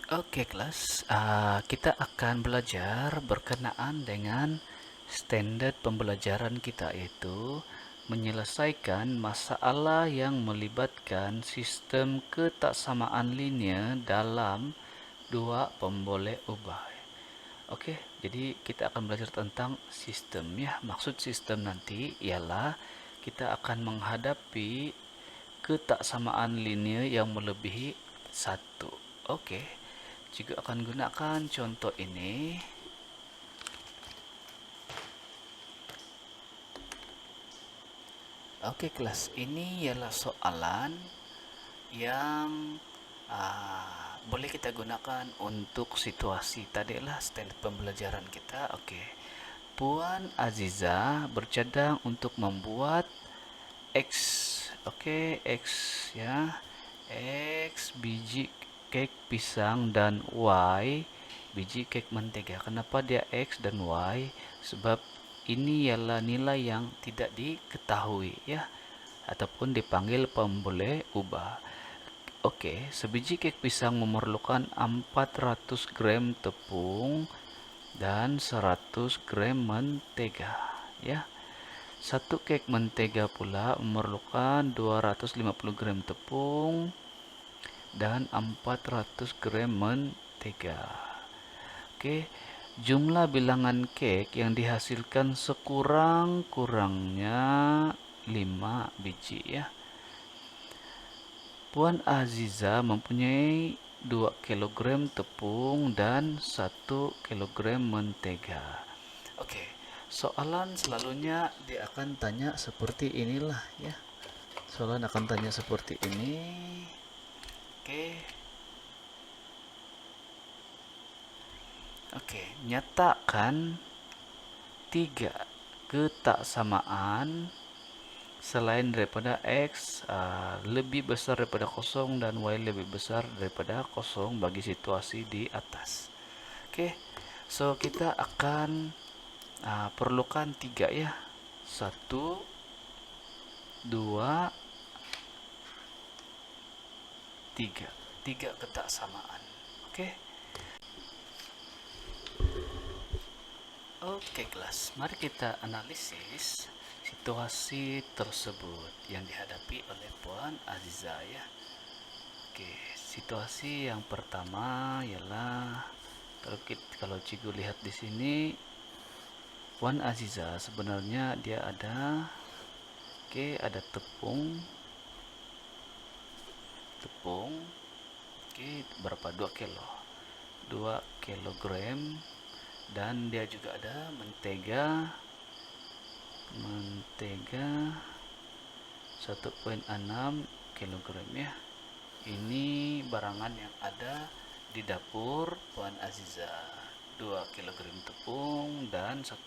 Oke kelas, kita akan belajar berkenaan dengan standar pembelajaran kita, yaitu menyelesaikan masalah yang melibatkan sistem ketaksamaan linear dalam dua pemboleh ubah. Oke, jadi kita akan belajar tentang sistem ya. Maksud sistem nanti ialah kita akan menghadapi ketaksamaan linear yang melebihi satu. Oke, juga akan gunakan contoh ini. Oke kelas, ini ialah soalan yang boleh kita gunakan untuk situasi tadilah standar pembelajaran kita. Oke, Puan Aziza bercadang untuk membuat X. Oke, X ya. X biji kek pisang dan Y biji kek mentega. Kenapa dia X dan Y? Sebab ini ialah nilai yang tidak diketahui ya, ataupun dipanggil pemboleh ubah. Oke, sebiji kek pisang memerlukan 400 gram tepung dan 100 gram mentega ya. Satu kek mentega pula memerlukan 250 gram tepung dan 400 gram mentega. Oke, jumlah bilangan kek yang dihasilkan sekurang-kurangnya 5 biji ya. Puan Aziza mempunyai 2 kilogram tepung dan 1 kilogram mentega. Oke, soalan selalunya dia akan tanya seperti inilah ya. Soalan akan tanya seperti ini. Oke. Oke, nyatakan tiga ketaksamaan selain daripada X lebih besar daripada kosong dan Y lebih besar daripada kosong bagi situasi di atas. Oke, so kita akan perlukan tiga ya. Satu, dua, tiga. Tiga ketaksamaan. Oke. Oke kelas, mari kita analisis situasi tersebut yang dihadapi oleh Puan Aziza ya. Oke, situasi yang pertama ialah kalau Cigu lihat di sini, Puan Aziza sebenarnya dia ada tepung. Oke, berapa? 2 kilo. 2 kilogram, dan dia juga ada mentega 1,6 kilogram ya. Ini barangan yang ada di dapur Puan Aziza. 2 kilogram tepung dan 1,6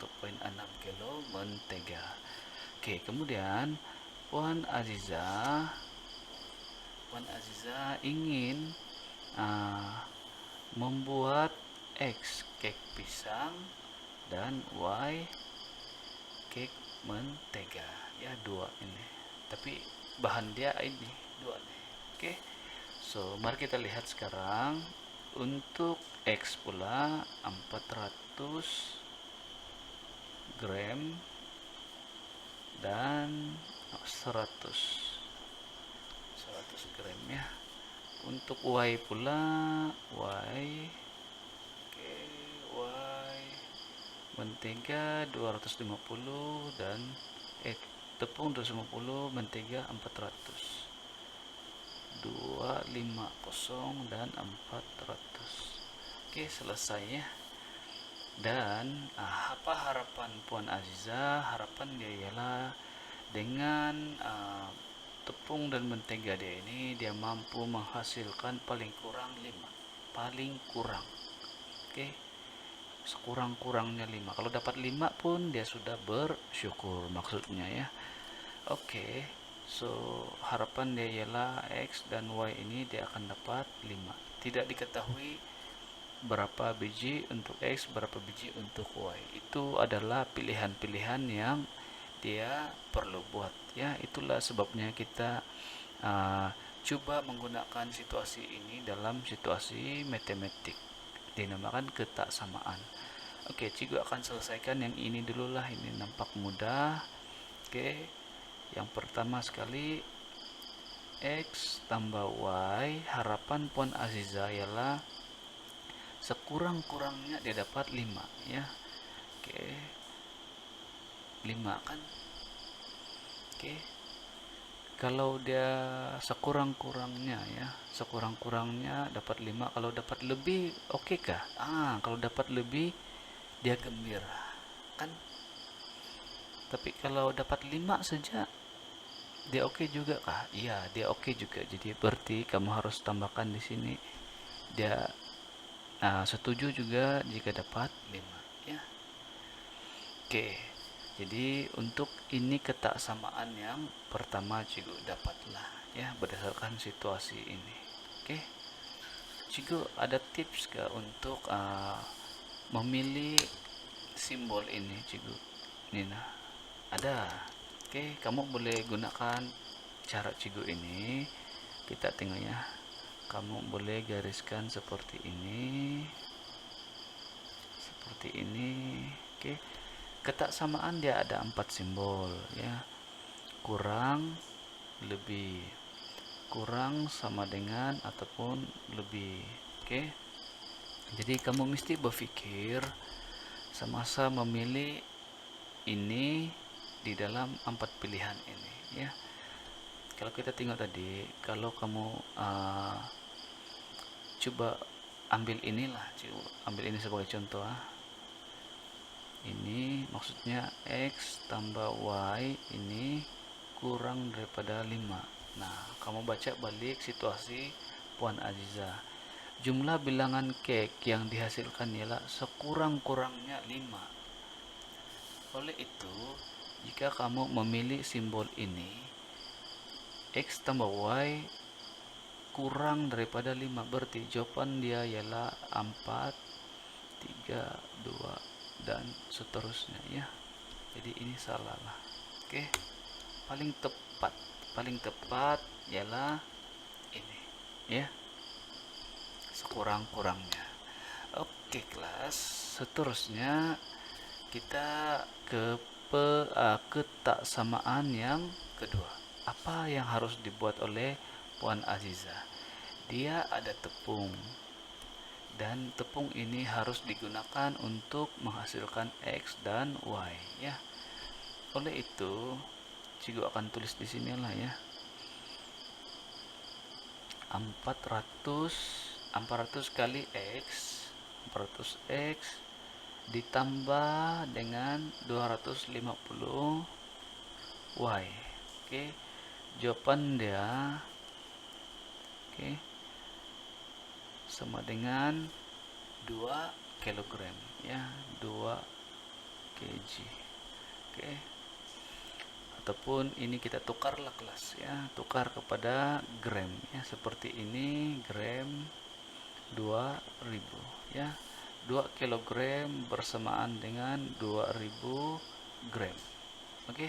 kilo mentega. Oke, kemudian Puan Aziza ingin membuat X kek pisang dan Y kek mentega ya, dua ini. Tapi bahan dia ini dua nih. Oke, so mari kita lihat sekarang. Untuk X pula 400 gram dan 100 gram ya. Untuk Y pula mentega 250 dan tepung 250, mentega 400. 250 dan 400. Oke, selesai ya. Dan apa harapan Puan Aziza? Harapan dia ialah dengan tepung dan mentega dia ini, dia mampu menghasilkan paling kurang 5. Paling kurang. Oke, sekurang-kurangnya 5. Kalau dapat 5 pun dia sudah bersyukur maksudnya ya. Oke, so harapan dia ialah X dan Y ini dia akan dapat 5. Tidak diketahui berapa biji untuk X, berapa biji untuk Y. Itu adalah pilihan-pilihan yang dia perlu buat ya. Itulah sebabnya kita coba menggunakan situasi ini dalam situasi matematik, dinamakan ketaksamaan. Oke, Cigu akan selesaikan yang ini dulu lah, ini nampak mudah. Oke, yang pertama sekali, X tambah Y, harapan Puan Aziza ialah sekurang-kurangnya dia dapat 5 ya. Oke, 5 kan. Oke, kalau dia sekurang-kurangnya ya, sekurang-kurangnya dapat 5, kalau dapat lebih oke kah? Kalau dapat lebih dia gembira kan. Tapi kalau dapat 5 saja dia oke juga kah? Iya, dia oke juga. Jadi berarti kamu harus tambahkan di sini dia setuju juga jika dapat 5 ya. Oke, jadi untuk ini ketaksamaan yang pertama Cigu dapatlah ya berdasarkan situasi ini. Oke, Cigu ada tips gak untuk memilih simbol ini, Cigu Nina? Ada. Oke, kamu boleh gunakan cara Cigu ini. Kita tengok ya. Kamu boleh gariskan seperti ini. Seperti ini. Oke. Ketaksamaan dia ada 4 simbol ya. Kurang, lebih. Kurang sama dengan ataupun lebih. Oke. Jadi kamu mesti berpikir semasa memilih ini di dalam 4 pilihan ini ya. Kalau kita tengok tadi, kalau kamu coba ambil inilah, ambil ini sebagai contoh. Ini maksudnya X tambah Y ini kurang daripada 5. Nah, kamu baca balik situasi Puan Aziza. Jumlah bilangan kek yang dihasilkan ialah sekurang-kurangnya 5. Oleh itu, jika kamu memilih simbol ini, X tambah Y kurang daripada 5, berarti jawaban dia ialah 4, 3, 2, dan seterusnya ya. Jadi ini salah lah. Oke, paling tepat ialah ini ya, sekurang-kurangnya. Oke kelas, seterusnya kita ke ketaksamaan yang kedua. Apa yang harus dibuat oleh Puan Aziza? Dia ada tepung, dan tepung ini harus digunakan untuk menghasilkan X dan Y ya. Oleh itu, Cigu akan tulis di sinilah ya. 400 kali X, 400X ditambah dengan 250 Y. Oke. Jawaban dia sama dengan 2 kg ya, 2 kg. Oke. Ataupun ini kita tukarlah kelas ya, tukar kepada gram ya, seperti ini, gram 2000 ya. 2 kg bersamaan dengan 2000 gram. Oke.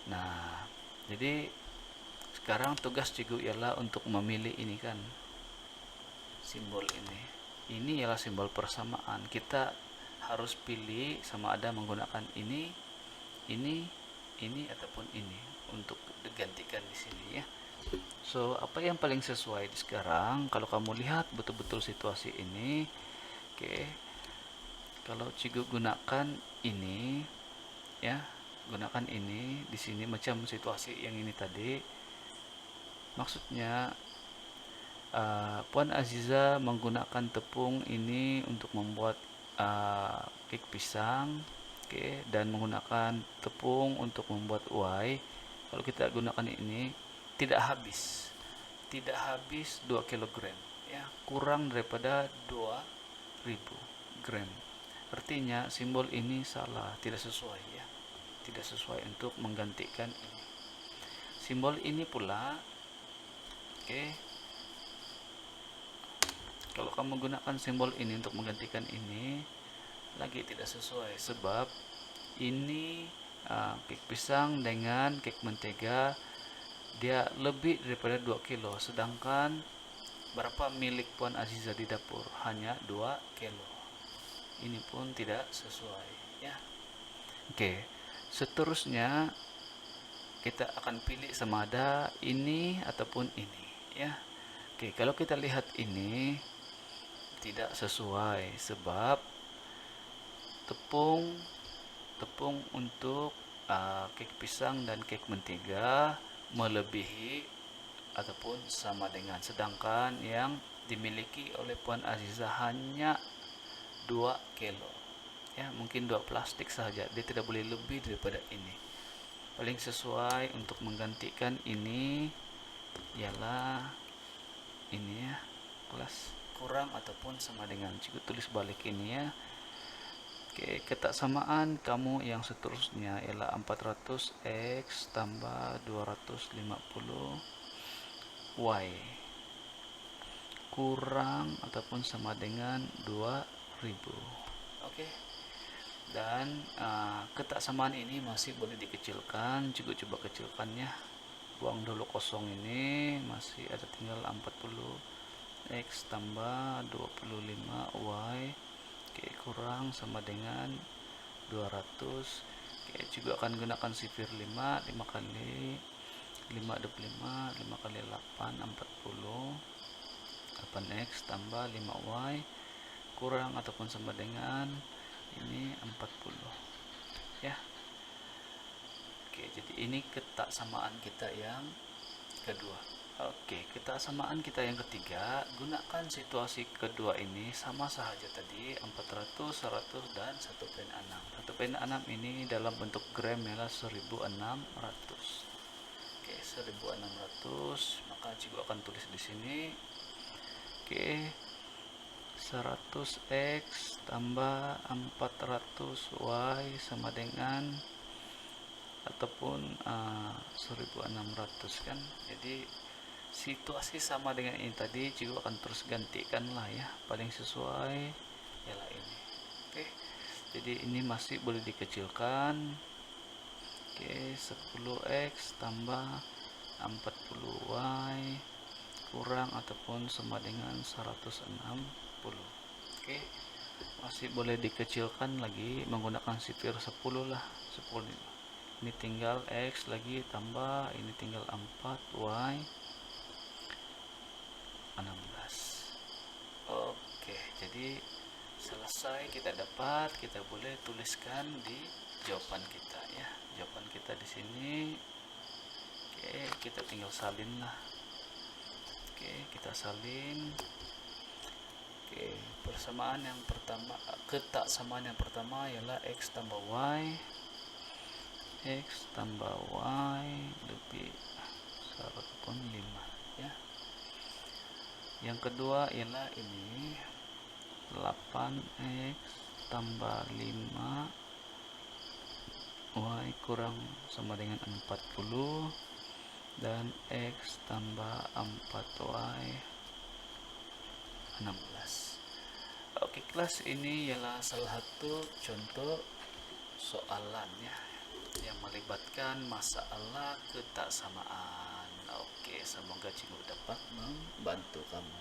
Nah, jadi sekarang tugas Cigu ialah untuk memilih ini kan, simbol ini ialah simbol persamaan. Kita harus pilih sama ada menggunakan ini ataupun ini untuk digantikan di sini ya. So, apa yang paling sesuai sekarang kalau kamu lihat betul-betul situasi ini? Oke. Kalau Cigu gunakan ini ya, gunakan ini di sini macam situasi yang ini tadi. Maksudnya Puan Aziza menggunakan tepung ini untuk membuat kek pisang, dan menggunakan tepung untuk membuat Y. Kalau kita gunakan ini tidak habis 2 kg ya, kurang daripada 2000 gram. Artinya simbol ini salah, tidak sesuai ya, tidak sesuai untuk menggantikan ini. Simbol ini pula kalau kamu gunakan simbol ini untuk menggantikan ini lagi tidak sesuai, sebab ini kek pisang dengan kek mentega dia lebih daripada 2 kilo, sedangkan berapa milik Puan Aziza di dapur? Hanya 2 kilo. Ini pun tidak sesuai ya. Oke, seterusnya kita akan pilih sama ada ini ataupun ini ya. Oke, kalau kita lihat ini tidak sesuai sebab tepung tepung untuk kek pisang dan kek mentega melebihi ataupun sama dengan, sedangkan yang dimiliki oleh Puan Aziza hanya 2 kilo ya, mungkin 2 plastik saja, dia tidak boleh lebih daripada ini. Paling sesuai untuk menggantikan ini ialah ini ya, kelas kurang ataupun sama dengan, cikgu tulis balik ini ya. Oke, ketaksamaan kamu yang seterusnya ialah 400 X tambah 250 Y kurang ataupun sama dengan 2000. Oke, dan ketaksamaan ini masih boleh dikecilkan, juga coba kecilkannya, buang dulu kosong ini, masih ada tinggal 40 X tambah 25 Y. Oke, kurang sama dengan 200. Oke, juga akan gunakan sifir 5 kali 5 25, 5 kali 8 40, 8x tambah 5y kurang ataupun sama dengan ini 40 ya. Oke, jadi ini ketaksamaan kita yang kedua. Oke, ketaksamaan kita yang ketiga, gunakan situasi kedua ini sama saja tadi 400, 100 dan 1,6. 1,6 ini dalam bentuk gram ialah 1600. Oke, 1600, maka cikgu akan tulis di sini. Oke, 100x tambah 400y sama dengan ataupun 1600 kan. Jadi situasi sama dengan ini tadi, cikgu akan terus gantikan lah ya, paling sesuai ialah ini. Oke, jadi ini masih boleh dikecilkan. Oke, 10x tambah 40y kurang ataupun sama dengan 160. Oke, masih boleh dikecilkan lagi menggunakan sifir 10 lah, 10. Ini tinggal x lagi tambah ini tinggal 4y 16. Oke, jadi selesai kita dapat, kita boleh tuliskan di jawaban kita ya. Jawaban kita di sini. Oke, kita tinggal salin lah. Oke, kita salin. Oke, persamaan yang pertama, ketaksamaan yang pertama ialah x tambah y. X tambah y lebih 1/5 ya. Yang kedua ialah ini 8x tambah 5 y kurang sama dengan 40 dan x tambah 4y 16. Oke, kelas ini ialah salah satu contoh soalan ya yang melibatkan masalah ketaksamaan. Oke, semoga cikgu dapat membantu kamu.